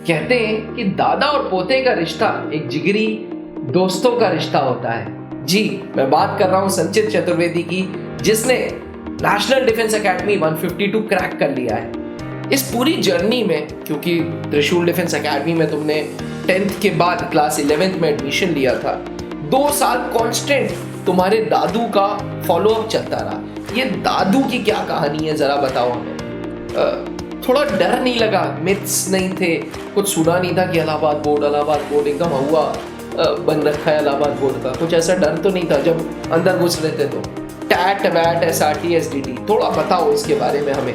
कहते हैं कि दादा और पोते का रिश्ता एक जिगरी दोस्तों का रिश्ता होता है। जी, मैं बात कर रहा हूं संचित चतुर्वेदी की, जिसने नेशनल डिफेंस एकेडमी 152 क्रैक कर लिया है। इस पूरी जर्नी में, क्योंकि त्रिशूल डिफेंस एकेडमी में तुमने 10th के बाद क्लास 11th में एडमिशन लिया था, 2 साल कांस्टेंट तुम्हारे दादू का फॉलोअप चलता रहा। ये दादू की क्या कहानी है, जरा बताओ हमें। थोड़ा डर नहीं लगा? मिथ्स नहीं थे? कुछ सुना नहीं था कि इलाहाबाद बोर्ड एकदम हुआ बन रखा है इलाहाबाद बोर्ड का? कुछ ऐसा डर तो नहीं था जब अंदर घुस रहे थे? तो टैट वैट SRT SDT थोड़ा बताओ इसके बारे में हमें।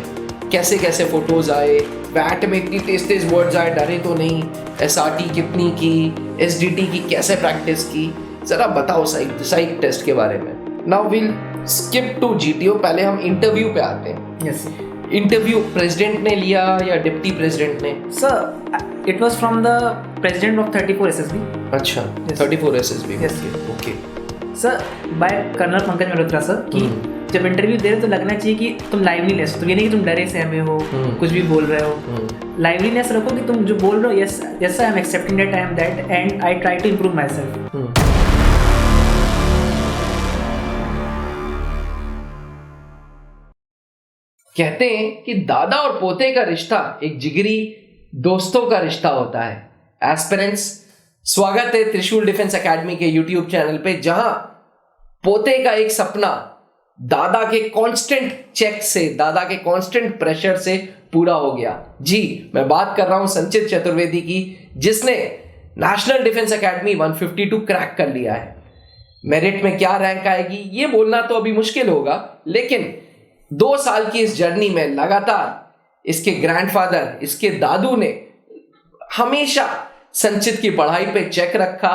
कैसे कैसे फोटोज आए, वैट में इतनी तेज वर्ड्स आए, डरे तो नहीं? SRT कितनी की, SDT की कैसे प्रैक्टिस की, जरा बताओ साइक टेस्ट के बारे में। Now will skip to GTO, पहले हम इंटरव्यू पे आते हैं। Yes. इंटरव्यू प्रेसिडेंट ने लिया या डिप्टी प्रेसिडेंट ने? Sir, it was from the president of 34 SSB. अच्छा, Yes. 34 SSB। Yes. Okay. Sir, by colonel Pankaj Malhotra sir कि जब इंटरव्यू दे रहे तो लगना चाहिए कि तुम लाइवलीनेस, तुम ये नहीं कि तुम डरे सहमे हो, कुछ भी बोल रहे हो, लाइवलीनेस रखो कि तुम जो बोल रहे हो, yes yes I am accepting that, I am that and I try to improve myself. कहते हैं कि दादा और पोते का रिश्ता एक जिगरी दोस्तों का रिश्ता होता है। एस्पिरेंट्स, स्वागत है त्रिशूल डिफेंस एकेडमी के YouTube चैनल पे, जहां पोते का एक सपना दादा के कांस्टेंट चेक से, दादा के कांस्टेंट प्रेशर से पूरा हो गया। जी, मैं बात कर रहा हूं संचित चतुर्वेदी की, जिसने नेशनल डिफेंस एकेडमी 152 क्रैक कर लिया है। मेरिट में क्या रैंक आएगी ये बोलना तो अभी मुश्किल होगा, लेकिन 2 साल की इस जर्नी में लगातार इसके ग्रैंडफादर, इसके दादू ने हमेशा संचित की पढ़ाई पे चेक रखा,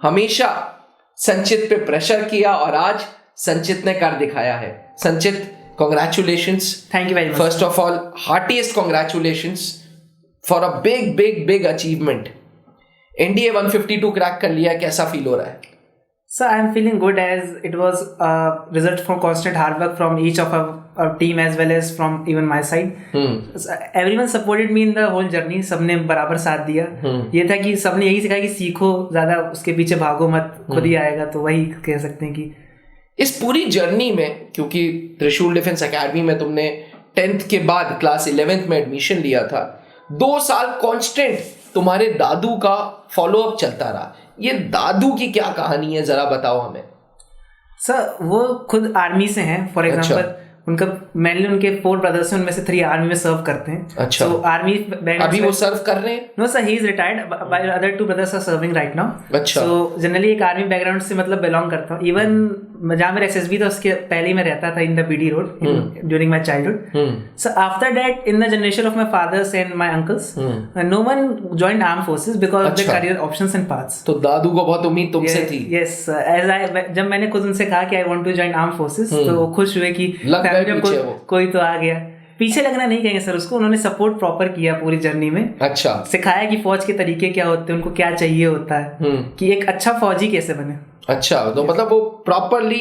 हमेशा संचित पे प्रेशर किया, और आज संचित ने कर दिखाया है। संचित, congratulations. Thank you very much. First of all, heartiest congratulations for a big achievement. NDA 152 crack कर लिया, कैसा फील हो रहा है? So I am feeling good as it was a result from constant hard work from each of our team as well as from even my side. So everyone supported me in the whole journey. सबने बराबर साथ दिया। ये था कि सबने यही सिखाया कि सीखो, ज़्यादा उसके पीछे भागो मत, खुद ही आएगा। तो वही कह सकते हैं कि इस पूरी जर्नी में, क्योंकि त्रिशूल डिफेंस एकेडमी में तुमने 10th के बाद क्लास 11th में एडमिशन लिया था, 2 साल कांस्टेंट तुम्हारे दादू का फॉलोअप चलता रहा। ये दादू की क्या कहानी है, जरा बताओ हमें। सर, वो खुद आर्मी से हैं। फॉर एग्जांपल, उनका मेनली उनके 4 ब्रदर्स हैं, उनमें से 3 आर्मी में सर्व करते हैं। अच्छा। तो आर्मी अभी वो सर्व कर रहे हैं? No sir, he is retired, by other 2 brothers are serving right now. अच्छा। सो जनरली एक आर्मी बैकग्राउंड से मतलब बिलोंग करता हूँ। इवन जहाँ मेरा SSB था उसके पहले ही मैं रहता था in the BD road during my childhood. So after that, in the generation of my fathers and my uncles, no one joined arm forces because of the career options and paths. तो दादू को बहुत उम्मीद तुमसे थी? Yes, as I, जब मैंने खुद उनसे कहा कि I want to join arm forces, तो वो खुश हुए कि कोई तो आ गया। पीछे लगना नहीं कहेंगे सर उसको, उन्होंने सपोर्ट प्रॉपर किया पूरी जर्नी में। अच्छा। सिखाया कि फौज के तरीके क्या होते हैं, उनको क्या चाहिए होता है, कि एक अच्छा फौजी कैसे बने। अच्छा, तो मतलब वो प्रॉपरली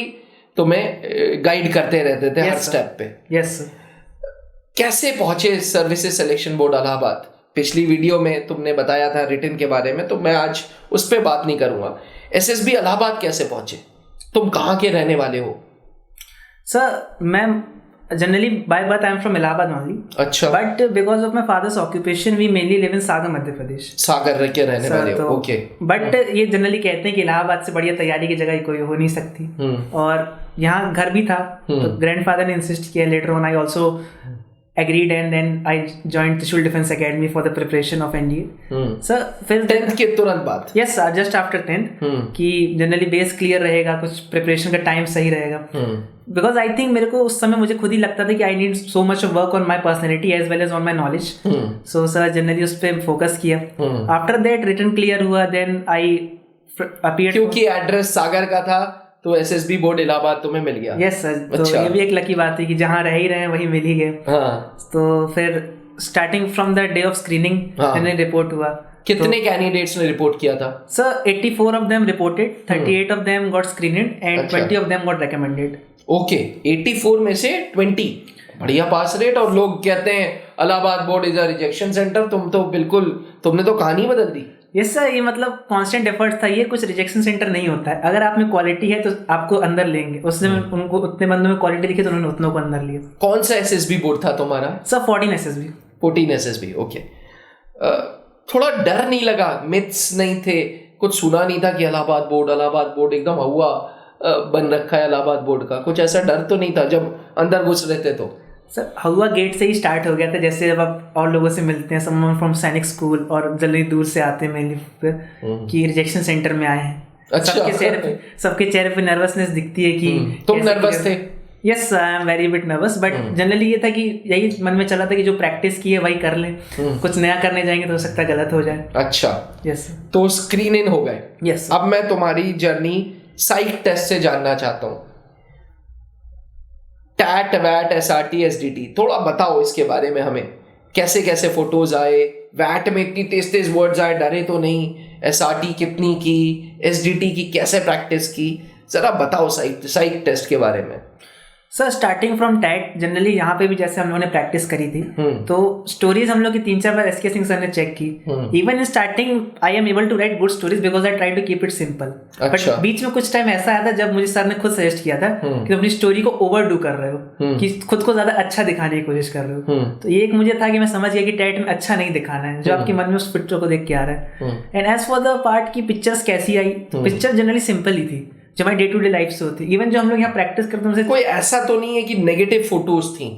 तुम्हें गाइड करते रहते थे हर स्टेप पे? यस। कैसे पहुंचे सर्विसेज सिलेक्शन बोर्ड इलाहाबाद? पिछली वीडियो में तुमने बताया था रिटन के बारे में, तो मैं आज उस पर बात नहीं करूंगा। SSB इलाहाबाद कैसे पहुंचे? तुम कहाँ के रहने वाले हो? सर, मैं generally by birth I am from Allahabad only. अच्छा। But because of my father's occupation we mainly live in Sagar, Madhya Pradesh. Sagar के रहने वाले हो? ओके। बट ये जनरली कहते हैं कि इलाहाबाद से बढ़िया तैयारी की जगह कोई हो नहीं सकती। और यहाँ घर भी था, तो ग्रैंडफादर ने इंसिस्ट किया। Later on I also agreed and then I joined Trishul Defense Academy for the preparation of NDA. Sir, फिर 10th के तुरंत बाद? Yes sir, just after 10th, कि जनरली बेस क्लियर रहेगा, कुछ प्रिपरेशन का टाइम सही रहेगा। बिकॉज आई थिंक मेरे को उस समय मुझे खुद ही लगता था कि I need so much of work on my personality as well as on my knowledge. So sir, generally उस पर फोकस किया। आफ्टर दैट रिटन क्लियर हुआ, देन आई अपीयर्ड। क्योंकि एड्रेस सागर का था तो SSB बोर्ड इलाहाबाद तुम्हें मिल गया? Yes sir. तो ये भी एक लकी बात है कि जहाँ रह ही रहे हैं वहीं मिल ही गए। तो फिर starting from the day of screening मैंने रिपोर्ट हुआ। कितने कैंडिडेट्स ने रिपोर्ट किया था? Sir, 84 of them reported, 38 of them got screened and 20 of them got recommended. Okay, 84 में से 20, बढ़िया पास रेट। और लोग कहते हैं Allahabad board is a rejection centre, तुमने तो कहानी बदल दी। यस सर, ये मतलब कांस्टेंट एफर्ट था, ये कुछ रिजेक्शन सेंटर नहीं होता है। अगर आप में क्वालिटी है तो आपको अंदर लेंगे। उसने उनको उतने बंदों में क्वालिटी दिखी तो उन्होंने उतनों को अंदर लिया। कौन सा एसएसबी बोर्ड था तुम्हारा? Sir 14 SSB. 14 SSB, okay. थोड़ा डर नहीं लगा? मिथ्स नहीं थे? कुछ सुना नहीं था कि इलाहाबाद बोर्ड एकदम हुआ बन रखा है इलाहाबाद बोर्ड का? कुछ ऐसा डर तो नहीं था जब अंदर घुस रहे थे तो? सर हवा गेट से ही स्टार्ट हो गया था। जैसे जब आप और लोगों से मिलते हैं, समवन फ्रॉम सैनिक स्कूल, और जल्दी दूर से आते हैं मेनली कि रिजेक्शन सेंटर में आए हैं। अच्छा। सबके चेहरे पे नर्वसनेस दिखती है कि तुम नर्वस थे? Yes, I am very bit nervous, but generally ये था कि यही मन में चला था कि जो प्रैक्टिस की है वही कर लें। कुछ नया करने जाएंगे तो हो सकता है गलत हो जाए। अच्छा। यस। तो स्क्रीन इन हो गए। यस। अब मैं तुम्हारी जर्नी साइक टेस्ट से जानना चाहता हूँ। टैट वैट एसआरटी एसडीटी, थोड़ा बताओ इसके बारे में हमें। कैसे कैसे फोटोज आए? वैट में इतनी तेज तेज वर्ड्स आए, डरे तो नहीं? एसआरटी कितनी की? एसडीटी की कैसे प्रैक्टिस की? जरा बताओ साइक टेस्ट के बारे में। Sir starting from TAT, generally यहाँ पे भी जैसे हम लोगों ने प्रैक्टिस करी थी, तो स्टोरीज हम लोग की 3-4 बार एसके सिंह सर ने चेक की। Even in starting I am able to write good stories because I try to keep it simple. But बीच में कुछ टाइम ऐसा आया था जब मुझे सर ने खुद सजेस्ट किया था कि अपनी स्टोरी को ओवरडू कर रहे हो, कि खुद को ज्यादा अच्छा दिखाने की कोशिश कर रहे हो। तो ये एक मुझे था कि मैं समझ गया कि टैट में अच्छा नहीं दिखाना है, जो आपके मन में उस पिक्चर को देख के आ रहा है। And as for the part की पिक्चर्स कैसी आई, तो पिक्चर जनरली सिंपल ही थी जो हमारी डे टू डे लाइफ से होती। इवन जो हम लोग यहाँ प्रैक्टिस करते हैं, कोई ऐसा तो नहीं है कि नेगेटिव फोटोज थी?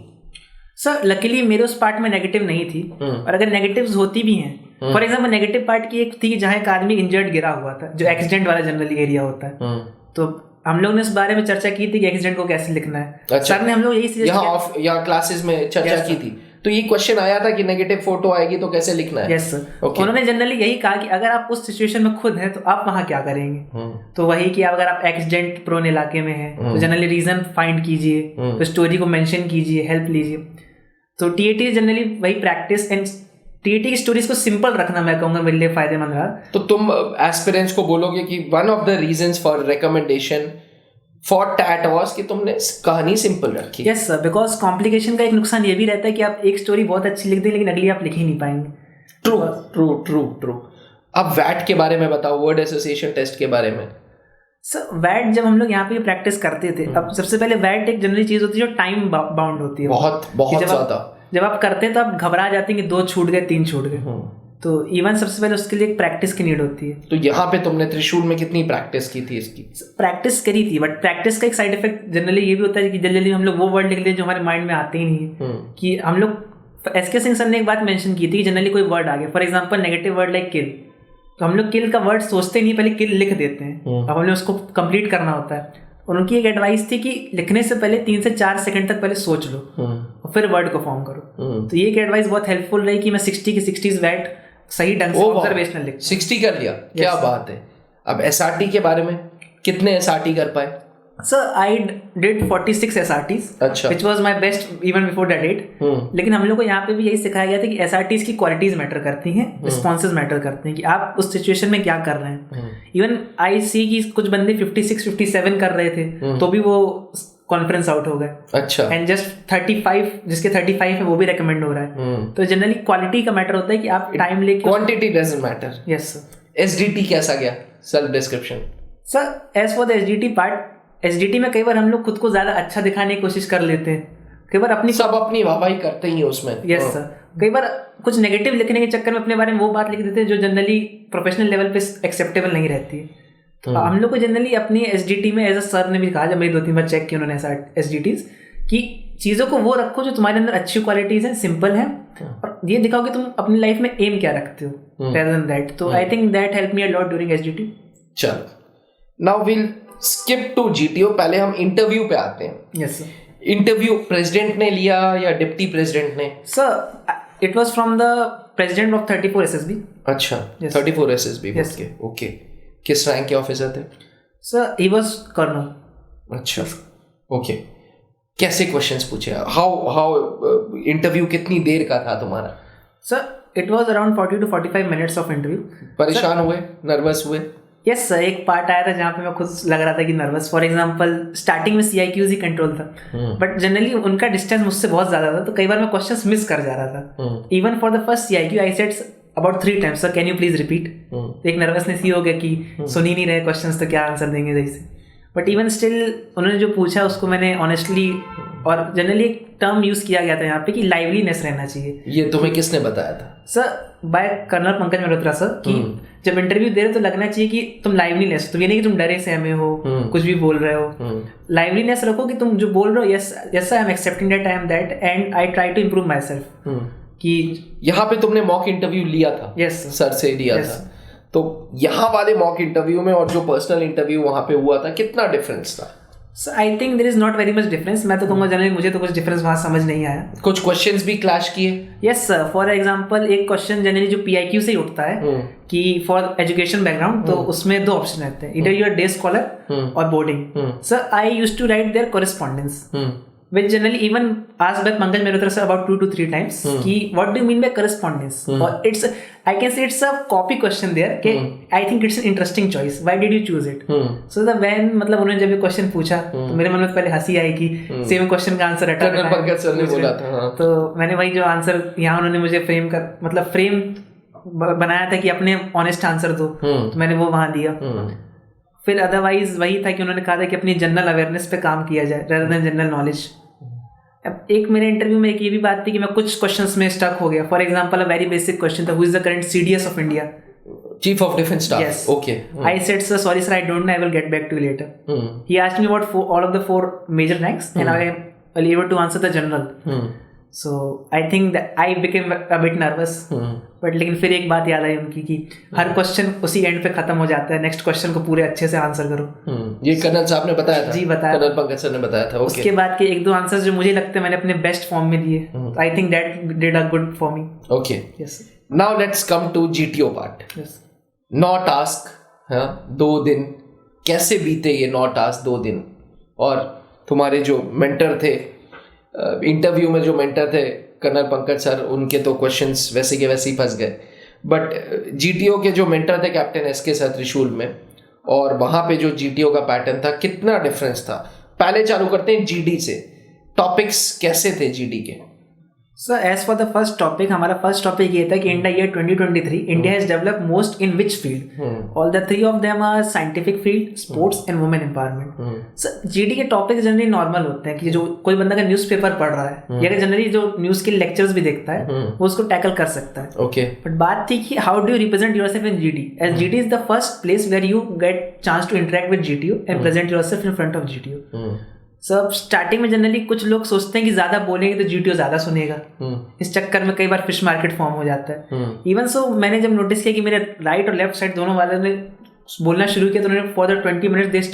सर लकीली मेरे उस पार्ट में नेगेटिव नहीं थी, और अगर नेगेटिव्स होती भी हैं, फॉर एग्जांपल नेगेटिव पार्ट की एक थी जहाँ एक आदमी इंजर्ड गिरा हुआ था, जो एक्सीडेंट वाला जनरली एरिया होता है। तो हम लोग ने इस बारे में चर्चा की थी कि एक्सीडेंट को कैसे लिखना है। अच्छा। सर ने हम लोग यही सजेस्ट किया, यहाँ क्लासेस में चर्चा की थी, तो ये क्वेश्चन आया था कि नेगेटिव फोटो आएगी तो कैसे लिखना है। Yes sir. उन्होंने जनरली यही कहा कि अगर आप उस सिचुएशन में खुद हैं तो आप वहां क्या करेंगे। तो वही कि अगर आप एक्सीडेंट प्रोन इलाके में हैं तो जनरली रीजन फाइंड कीजिए, तो स्टोरी को मेंशन कीजिए, हेल्प लीजिए। तो टीएटी जनरली वही प्रैक्टिस एंड टीएटी की स्टोरीज को सिंपल रखना मैं कहूंगा मेरे लिए फायदेमंद रहा। तो तुम एस्पिरेंट्स को बोलोगे कि one of the reasons for recommendation for tat was कि तुमने कहानी सिंपल रखी? यस सर, बिकॉज कॉम्प्लिकेशन का एक नुकसान ये भी रहता है कि आप एक स्टोरी बहुत अच्छी लिख दें लेकिन अगली आप लिख ही नहीं पाएंगे। ट्रू। अब वैट के बारे में बताओ, वर्ड एसोसिएशन टेस्ट के बारे में। सर वैट जब हम लोग यहाँ पे प्रैक्टिस करते थे, अब सबसे पहले वैट एक जनरली चीज होती है जो टाइम बाउंड होती है। बहुत ज्यादा। जब आप करते हैं तो आप घबरा जाते हैं कि 2 छूट गए, 3 छूट गए। तो इवन सबसे पहले उसके लिए एक प्रैक्टिस की नीड होती है। तो यहाँ पे तुमने त्रिशूल में कितनी प्रैक्टिस की थी इसकी? प्रैक्टिस करी थी, बट प्रैक्टिस का एक साइड इफेक्ट जनरली ये भी होता है कि जल्दी हम लोग वो वर्ड लिख लेते हैं जो हमारे माइंड में आते ही नहीं है। कि हम लोग एसके सिंह सर ने एक बात मेंशन की थी कि जनरली कोई वर्ड आ गया, for example negative word like किल, तो हम लोग किल का वर्ड सोचते नहीं, पहले किल लिख देते हैं। अब हमें उसको कंप्लीट करना होता है। उनकी एक एडवाइस थी कि लिखने से पहले 3 से 4 सेकंड तक पहले सोच लो और फिर वर्ड को फॉर्म करो। तो ये एक एडवाइस बहुत हेल्पफुल रही कि मैं 60 की 60s वैट सही ढंग से ऑब्जर्वेशनल लिख 60 कर लिया। क्या बात है। अब एसआरटी के बारे में कितने एसआरटी कर पाए? सर आई डिड 46 SRTs, अच्छा, which was my best even before that date। लेकिन हम लोग को यहाँ पे भी यही सिखाया गया था कि SRTs की क्वालिटीज मैटर करती हैं, रिस्पॉन्सेज मैटर करते हैं कि आप उस सिचुएशन में क्या कर रहे हैं। इवन आई सी की कुछ बंदे 56-57 कर रहे थे तो भी वो कॉन्फ्रेंस आउट हो गए। अच्छा। एंड जस्ट 35 जिसके 35 है वो भी रेकमेंड हो रहा है। तो जनरली क्वालिटी का मैटर होता है कि आप टाइम लेके, quantity doesn't matter. Yes sir. SDT कैसा गया? Self description. Sir as for the SDT part, SDT में कई बार हम लोग खुद को ज्यादा अच्छा दिखाने की कोशिश कर लेते हैं, कई बार अपनी वाहवाही करते ही उसमें। Yes sir. कई बार कुछ नेगेटिव लिखने के चक्कर में अपने बारे में वो बात लिख देते हैं जो जनरली प्रोफेशनल लेवल पे एक्सेप्टेबल नहीं रहती है। तो हम लोग को जनरली अपनी एसडीटी में, एज अ सर ने भी कहा जब मेरी 2-3 बार चेक की उन्होंने एसडीटीज कि चीज़ों को वो रखो जो तुम्हारे अंदर अच्छी क्वालिटीज हैं, सिंपल है, और ये दिखाओ कि तुम अपनी लाइफ में एम क्या रखते हो rather than that। तो I think that help me a lot during SDT. चलो now will skip to GTO. पहले हम इंटरव्यू पे आते हैं। Yes sir. इंटरव्यू प्रेसिडेंट ने लिया या डिप्टी प्रेसिडेंट ने? Sir it was from the president of 34 SSB। अच्छा, 34 SSB। ओके। किस रैंक के ऑफिसर थे? Sir he was colonel. अच्छा, ओके। कैसे क्वेश्चंस पूछे? हाउ इंटरव्यू कितनी देर का था तुम्हारा? Sir it was around 40 to 45 minutes of interview. परेशान हुए, नर्वस हुए? यस सर, एक पार्ट आया था जहाँ पे मैं खुद लग रहा था कि नर्वस. फॉर एग्जांपल स्टार्टिंग में CIQs ही कंट्रोल था, बट जनरली उनका डिस्टेंस मुझसे बहुत ज़्यादा था, तो कई बार मैं क्वेश्चंस मिस कर जा रहा था. Even for the first CIQ I said about 3 times, sir can you please repeat. एक नर्वसनेस ही हो गया कि सुन ही नहीं रहे क्वेश्चंस, तो क्या आंसर देंगे सही से. बट इवन स्टिल उन्होंने जो पूछा उसको मैंने ऑनेस्टली, और जनरली एक टर्म यूज़ किया गया था यहाँ पे कि लाइवलीनेस रहना चाहिए. ये तुम्हें किसने बताया था? Sir by colonel Pankaj Malhotra sir, कि जब इंटरव्यू दे रहे तो लगना चाहिए कि तुम लाइवलीनेस, तुम ये नहीं कि तुम डरे सहमे हो कुछ भी बोल रहे हो. लाइवलीनेस रखो कि तुम जो बोल रहे हो, yes yes I am accepting that, I am that, and I try to improve myself. कि यहाँ पे तुमने मॉक इंटरव्यू लिया था? यस सर से लिया था. तो यहाँ वाले मॉक इंटरव्यू में और जो पर्सनल इंटरव्यू वहाँ पे हुआ था, कितना डिफरेंस था? So I think there is not very much difference. मैं तो कहूँगा जनरली मुझे तो कुछ डिफरेंस वहाँ समझ नहीं आया. कुछ क्वेश्चंस भी क्लैश किए? Yes sir. फॉर एग्जांपल एक क्वेश्चन जनरली जो PIQ से ही उठता है कि फॉर एजुकेशन बैकग्राउंड, तो उसमें 2 ऑप्शन रहते हैं, इधर यू आर डे स्कॉलर और boarding. Sir I used to write there correspondence, which generally even asked by Pankaj Mehrotra sir about 2 to 3 times कि what do you mean by correspondence? Or it's, I can say it's a copy question there कि I think it's an interesting choice. Why did you choose it? So the when मतलब उन्होंने जब ये question पूछा तो मेरे मन में पहले हंसी आई कि सेम क्वेश्चन का आंसर रटा कर्नल पंकज सर ने बोला था. तो मैंने वही जो आंसर यहाँ उन्होंने मुझे फ्रेम कर मतलब फ्रेम बनाया था कि अपने ऑनेस्ट आंसर दो, तो मैंने वो वहाँ दिया. फिर अदरवाइज वही था कि उन्होंने कहा था कि अपनी जनरल अवेयरनेस पे काम किया जाए rather than जनरल नॉलेज. अब एक मेरे इंटरव्यू में एक ये भी बात थी कि मैं कुछ क्वेश्चंस में स्टक हो गया. For example a very basic question था, who is the current CDS of India? Chief of defence staff. Yes. Okay. I said, sir, sorry sir, I don't know, I will get back to you later. He asked me about all of the 4 major ranks and I was able to answer the general. So I think that I became a bit nervous. But लेकिन फिर एक बात याद आई उनकी कि हर question उसी and पे खत्म हो जाता है, नेक्स्ट क्वेश्चन को पूरे अच्छे से आंसर करो. ये कर्नल साहब ने बताया था? जी बताया. कर्नल पंकज सर ने बताया था. उसके बाद के 1-2 आंसर्स जो मुझे लगते हैं मैंने अपने बेस्ट फॉर्म में दिए. I think that did a good for me. Okay. Yes. Now let's come to GTO part. Yes. 9 task, 2 दिन कैसे बीते ये 9 टास्क 2 दिन? और तुम्हारे जो मेंटर थे इंटरव्यू में, जो मेंटर थे कर्नल पंकज सर, उनके तो क्वेश्चंस वैसे के वैसे ही फंस गए. बट GTO के जो मेंटर थे कैप्टन SK सर त्रिशूल में, और वहाँ पे जो GTO का पैटर्न था, कितना डिफरेंस था? पहले चालू करते हैं GD से. टॉपिक्स कैसे थे GD के? Sir as for the first topic, हमारा फर्स्ट टॉपिक ये था कि in the year 2023 India has developed most in which field? All the 3 of them are scientific field, sports and women empowerment. Sir GD के topic generally normal होते हैं कि जो कोई बंदा का न्यूज़पेपर पढ़ रहा है या जनरली जो न्यूज़ के लेक्चर्स भी देखता है वो उसको टैकल कर सकता है. ओके. बट बात थी कि how do you represent yourself in GD, as GD is the first place where you get chance to interact with GTO and present yourself in front of GTO. सब starting में generally कुछ लोग सोचते हैं कि ज्यादा बोलेंगे तो GTO ज्यादा सुनेगा. इस चक्कर में कई बार फिश मार्केट फॉर्म हो जाता है. इवन सो मैंने जब नोटिस किया कि मेरे राइट और लेफ्ट साइड दोनों वालों ने बोलना शुरू किया, तो उन्होंने फॉर द 20 मिनट्स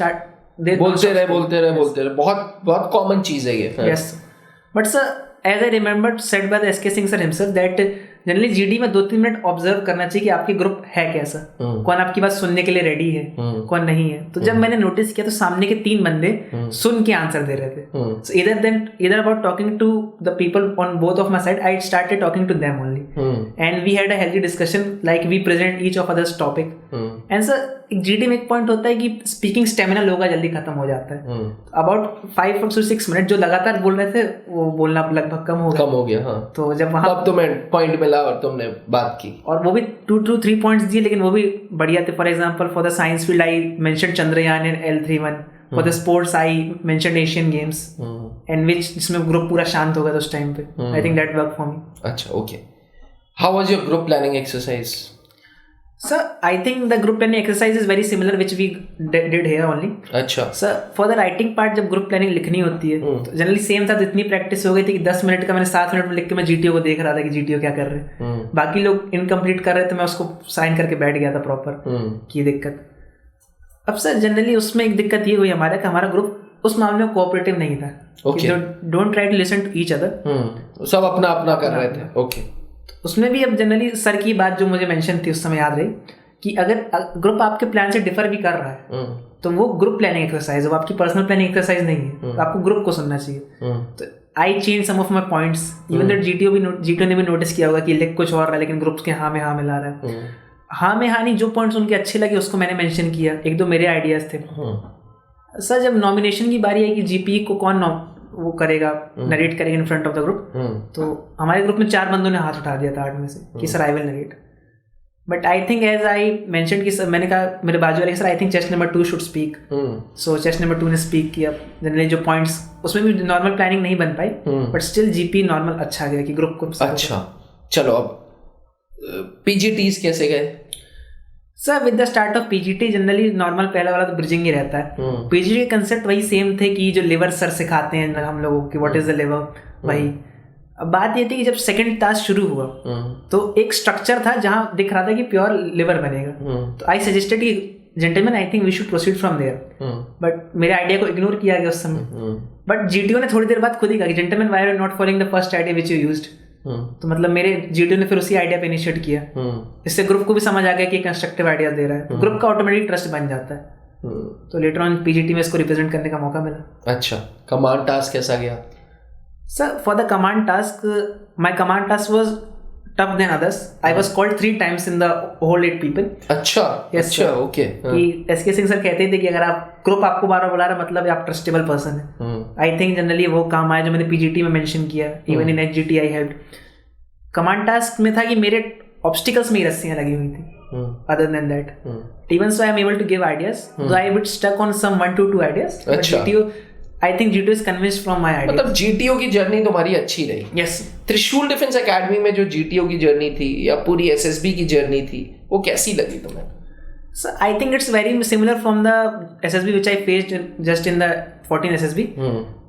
दे बोलते रहे. बहुत बहुत कॉमन चीज है ये. Yes. But sir as I remembered said by the SK Singh sir himself that generally GD में 2-3 मिनट ऑब्जर्व करना चाहिए कि आपकी ग्रुप है कैसा, कौन आपकी बात सुनने के लिए रेडी है, कौन नहीं है. तो जब मैंने नोटिस किया तो सामने के 3 बंदे सुन के आंसर दे रहे थे. So either about talking to the people on both of my side, I started talking to them only, and we had a healthy discussion like we present each of others topic. And sir GD में एक point होता है कि speaking stamina लोगों का जल्दी खत्म हो जाता है. अबाउट 5 to 6 मिनट जो लगातार बोल रहे थे वो बोलना लगभग कम हो गया. हाँ. तो जब वहाँ अब तुम्हें पॉइंट मिला और तुमने बात की, और वो भी 2 to 3 पॉइंट्स दिए, लेकिन वो भी बढ़िया थे. For example for the science field I mention Chandrayaan and L31. For the sports I mention Asian games and which जिसमें ग्रुप पूरा शांत हो गया उस टाइम पे. I think that work for me. अच्छा. Okay. How was your group planning exercise? Sir, I think the group planning exercise is very similar which we did here only. अच्छा. Sir, for the writing part जब group planning लिखनी होती है तो generally same था. तो इतनी practice हो गई थी कि 10 मिनट का मैंने 7 मिनट में लिख के मैं GTO को देख रहा था कि GTO क्या कर रहे हैं. बाकी लोग इनकम्प्लीट कर रहे थे, मैं उसको साइन करके बैठ गया था प्रॉपर की दिक्कत. अब सर जनरली उसमें एक दिक्कत ये हुई हमारा कि हमारा ग्रुप उस मामले में कोऑपरेटिव नहीं था. Don't try to listen to each other. सब अपना अपना कर रहे थे. ओके. उसमें भी अब जनरली सर की बात जो मुझे मेंशन थी उस समय याद रही कि अगर ग्रुप आपके प्लान से डिफर भी कर रहा है तो वो ग्रुप प्लानिंग एक्सरसाइज, वो आपकी पर्सनल प्लानिंग एक्सरसाइज नहीं है. तो आपको ग्रुप को सुनना चाहिए. तो I change some of my points. Even that GTO ने भी नोटिस किया होगा कि लिख कुछ और रहा है लेकिन ग्रुप के हाँ में हाँ मिला रहा है. हाँ में हाँ नहीं, जो पॉइंट्स उनके अच्छे लगे उसको मैंने मेंशन किया, एक दो मेरे आइडियाज थे। सर जब नॉमिनेशन की बारी आई कि जीपी को कौन वो करेगा, नरेट करेगा इन फ्रंट ऑफ द ग्रुप, तो हमारे ग्रुप में 4 बंदों ने हाथ उठा दिया था 8 में से कि sir I will narrate. But I think as I mention कि सर, मैंने कहा मेरे बाजू वाले sir I think chest number 2 should speak, so chest number 2 ने स्पीक किया। जनरली जो पॉइंट्स उसमें भी नॉर्मल प्लानिंग नहीं बन पाई, बट स्टिल जीपी नॉर्मल अच्छा गया कि ग्रुप को। अच्छा चलो, अब पीजीटीज कैसे गए? Sir with the start of PGT generally normal पहला वाला तो ब्रिजिंग ही रहता है। पीजीटी के कंसेप्ट वही सेम थे कि जो लिवर सर सिखाते हैं हम लोगों की व्हाट इज द लिवर, वही। अब बात ये थी कि जब सेकंड टास्क शुरू हुआ तो एक स्ट्रक्चर था जहां दिख रहा था कि प्योर लिवर बनेगा, तो आई सजेस्टेड कि gentleman I think we should proceed from there, but मेरे आइडिया को इग्नोर किया गया उस समय। बट जीटीओ ने थोड़ी देर बाद खुद ही कहा कि gentleman why are you not following the first idea which you used. तो मतलब मेरे जीटीओ ने फिर उसी आइडिया पे इनिशिएट किया। इससे ग्रुप को भी समझ आ गया कि कंस्ट्रक्टिव आइडिया दे रहा है, तो ग्रुप का ऑटोमेटिक ट्रस्ट बन जाता है। तो लेटर ऑन पीजीटी में इसको रिप्रेजेंट करने का मौका मिला। अच्छा, कमांड टास्क कैसा गया? Sir for the command task, my command task was tough than others. I was called 3 times in the whole 8 people. अच्छा अच्छा, ओके। कि एसके सिंह सर कहते थे कि अगर आप ग्रुप आपको बार-बार बुला रहा है मतलब आप ट्रस्टेबल पर्सन है। आई थिंक जनरली वो काम आया जो मैंने पीजीटी में मेंशन किया, even in HGT I helped. Command task में था कि मेरे ऑब्स्टिकल्स में ही रस्सियां लगी हुई थी, other than that even so I am able to give ideas, though I bit stuck on some 1 to 2 ideas. But GTO I think GTO is convinced from my idea. मतलब जीटीओ की journey तुम्हारी अच्छी रही? Yes. त्रिशूल defence academy में जो GTO की journey थी या पूरी एसएसबी की जर्नी थी वो कैसी लगी तुम्हें? So I think it's very similar from the SSB which I faced just in the 14 SSB.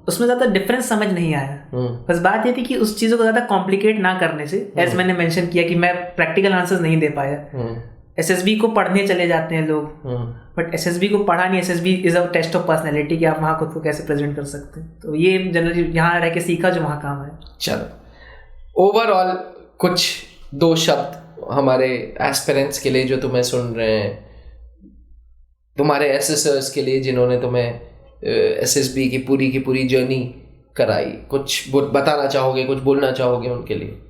उसमें ज़्यादा डिफरेंस समझ नहीं आया। बस बात ये थी कि उस चीज़ों को ज़्यादा कॉम्प्लिकेट ना करने से, एज मैंने मेंशन किया कि मैं प्रैक्टिकल आंसर्स नहीं दे पाया। एसएसबी को पढ़ने चले जाते हैं लोग, बट एसएसबी को पढ़ा नहीं। SSB is a test of personality कि आप वहाँ खुद को कैसे प्रेजेंट कर सकते हैं। तो ये जनरली यहाँ रह के सीखा जो वहाँ काम आया। चलो, ओवरऑल कुछ 2 शब्द हमारे एस्पिरेंट्स के लिए जो तुम्हें सुन रहे हैं, तुम्हारे एसेसर्स के लिए जिन्होंने तुम्हें एसएसबी की पूरी जर्नी कराई, कुछ बताना चाहोगे, कुछ बोलना चाहोगे उनके लिए?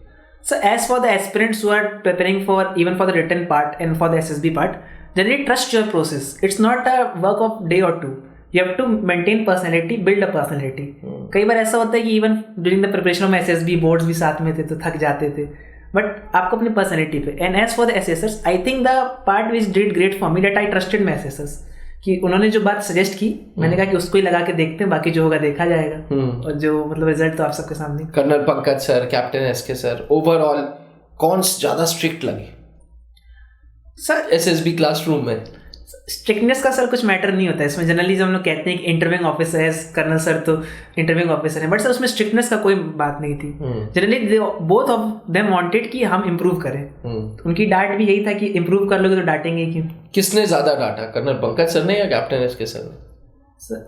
So as for the aspirants who are preparing for even for the written part and for the SSB part, generally trust your process. It's not a work of day or two. You have to maintain personality, build a personality. कई बार ऐसा होता है कि even during the preparation of SSB boards भी साथ में थे तो थक जाते थे, but आपको अपनी personality पे। And as for the assessors, I think the part which did great for me that I trusted my assessors. कि उन्होंने जो बात सजेस्ट की मैंने कहा कि उसको ही लगा के देखते हैं, बाकी जो होगा देखा जाएगा। और जो मतलब रिजल्ट तो आप सबके सामने। Colonel Pankaj sir, captain SK sir, overall कौन ज्यादा स्ट्रिक्ट लगे सर एसएसबी क्लासरूम में? स्ट्रिक्टनेस का सर कुछ मैटर नहीं होता है इसमें। जनरली जब हम लोग कहते हैं कि इंटरव्यूइंग ऑफिसर है, कर्नल सर तो इंटरव्यूइंग ऑफिसर है, बट सर उसमें स्ट्रिक्टनेस का कोई बात नहीं थी। Generally both of them wanted कि हम इम्प्रूव करें। उनकी डांट भी यही था कि इम्प्रूव कर लोगे तो डांटेंगे क्यों। किसने ज्यादा डांटा, कर्नल पंकज सर ने या कैप्टन एसके सर ने?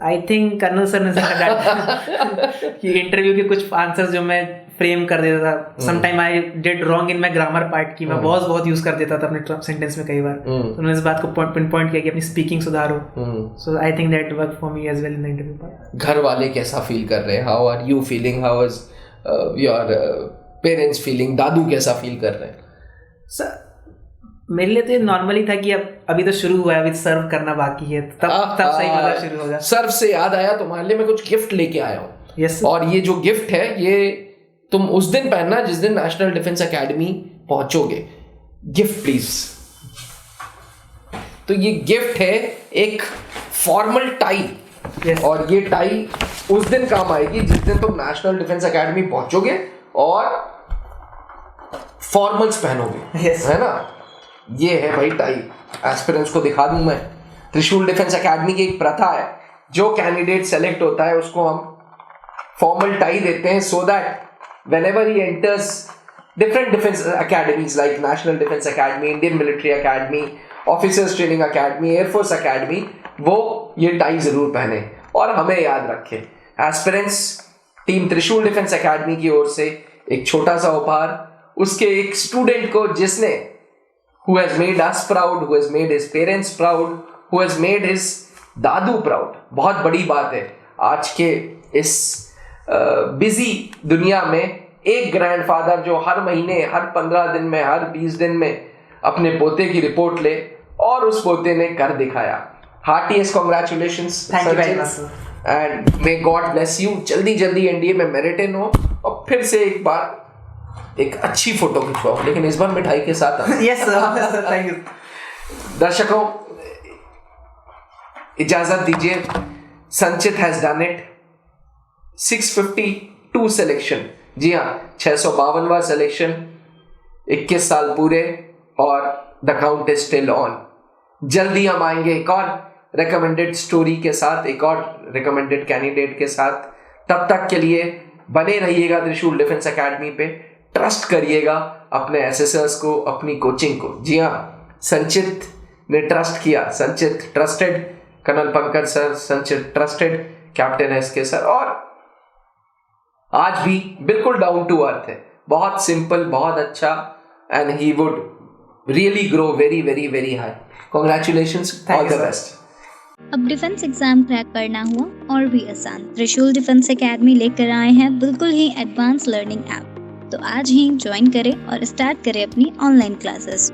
आई थिंक कर्नल सर ने ज्यादा डांटा कि इंटरव्यू के कुछ आंसर जो मैं फ्रेम कर देता था, sometime I did wrong in my grammar part की मैं बहुत यूज कर देता था अपने सेंटेंस में कई बार। तो उन्होंने इस बात को पिन पॉइंट किया कि अपनी स्पीकिंग सुधारो। So I think that work for me as well in the interview part. घर वाले कैसा फील कर रहे हैं? How are you feeling? How is your parents feeling? दादू कैसा फील कर रहे हैं? सर मेरे लिए तो ये नॉर्मली था कि अब अभी तो शुरू हुआ है, अभी सर्व करना बाकी है, तब सही मजा शुरू होगा। सर्व से याद आया, तुम्हारे लिए मैं कुछ गिफ्ट लेके आया हूँ। यस। और ये जो गिफ्ट है ये तुम उस दिन पहनना जिस दिन नेशनल डिफेंस एकेडमी पहुंचोगे। Gift please. तो ये गिफ्ट है एक फॉर्मल टाई। yes. और ये टाई उस दिन काम आएगी जिस दिन तुम नेशनल डिफेंस एकेडमी पहुंचोगे और फॉर्मल्स पहनोगे। yes. है ना? ये है भाई टाई। एस्पिरेंट्स को दिखा दूं मैं। त्रिशूल डिफेंस एकेडमी की एक प्रथा है, जो कैंडिडेट सेलेक्ट होता है उसको हम फॉर्मल टाई देते हैं, so that whenever he enters different defense academies like National Defense Academy, Indian Military Academy, Officers Training Academy, Air Force Academy, वो ये टाई जरूर पहने और हमें याद रखें। एस्पिरेंट्स टीम त्रिशूल डिफेंस एकेडमी की ओर से एक छोटा सा उपहार उसके एक स्टूडेंट को जिसने who has made us proud, who has made his parents proud, who has made his Dadu proud। बहुत बड़ी बात है आज के इस बिजी दुनिया में एक ग्रैंडफादर जो हर महीने, हर 15 दिन में, हर 20 दिन में अपने पोते की रिपोर्ट ले और उस पोते ने कर दिखाया। Heartiest congratulations thank you very much sir, and may God bless you. जल्दी जल्दी एनडीए में मेरिट इन हो और फिर से एक बार एक अच्छी फोटो खिंचवाओ, लेकिन इस बार मिठाई के साथ। Yes sir, thank you. दर्शकों इजाजत दीजिए, संचित हैज डन इट। 652 सिलेक्शन, जी हाँ 652वां सिलेक्शन, 21 साल पूरे और the count is still on. जल्दी हम आएंगे एक और रिकमेंडेड स्टोरी के साथ, एक और रिकमेंडेड कैंडिडेट के साथ। तब तक के लिए बने रहिएगा त्रिशूल डिफेंस एकेडमी पे, ट्रस्ट करिएगा अपने एसेसर्स को, अपनी कोचिंग को। जी हाँ, संचित ने ट्रस्ट किया, संचित ट्रस्टेड कर्नल पंकज सर, संचित ट्रस्टेड कैप्टन एसके सर, और आज भी बिल्कुल डाउन टू अर्थ है, बहुत सिंपल, बहुत अच्छा, and he would really grow very very very high. Congratulations, all the best. अब डिफेंस एग्जाम क्रैक करना हुआ और भी आसान, त्रिशूल डिफेंस एकेडमी लेकर आए हैं बिल्कुल ही एडवांस लर्निंग ऐप। तो आज ही ज्वाइन करें और स्टार्ट करें अपनी ऑनलाइन क्लासेस।